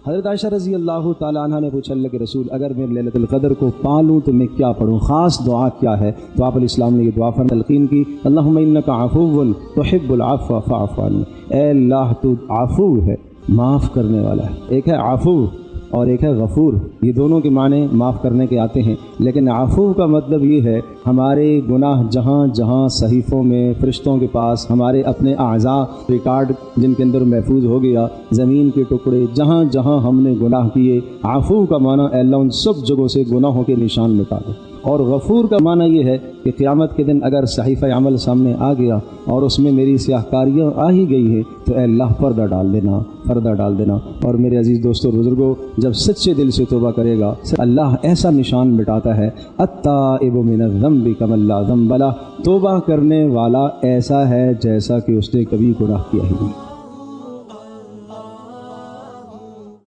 حضرت عائشہ رضی اللہ تعالیٰ عنہ نے پوچھا اللہ کے رسول اگر میں لیلۃ القدر کو پا لوں تو میں کیا پڑھوں، خاص دعا کیا ہے؟ تو آپ علیہ السلام نے یہ دعا تلقین کی، اللہم انک عفو تحب العفو فاعف عنی، اے اللہ تو عفو ہے، معاف کرنے والا ہے۔ ایک ہے عفو اور ایک ہے غفور، یہ دونوں کے معنی معاف کرنے کے آتے ہیں، لیکن عفو کا مطلب یہ ہے ہمارے گناہ جہاں جہاں صحیفوں میں فرشتوں کے پاس ہمارے اپنے اعضاء ریکارڈ جن کے اندر محفوظ ہو گیا، زمین کے ٹکڑے جہاں جہاں ہم نے گناہ کیے، عفو کا معنی اے اللہ ان سب جگہوں سے گناہوں کے نشان مٹا دے۔ اور غفور کا معنی یہ ہے کہ قیامت کے دن اگر صحیفہ عمل سامنے آ گیا اور اس میں میری سیاہ کاریاں آ ہی گئی ہیں تو اے اللہ پردہ ڈال دینا۔ اور میرے عزیز دوستو بزرگوں، جب سچے دل سے توبہ کرے گا اللہ ایسا نشان مٹاتا ہے، التائب من الذنب کمن لا ذنب لہ، توبہ کرنے والا ایسا ہے جیسا کہ اس نے کبھی گناہ کیا ہی نہیں۔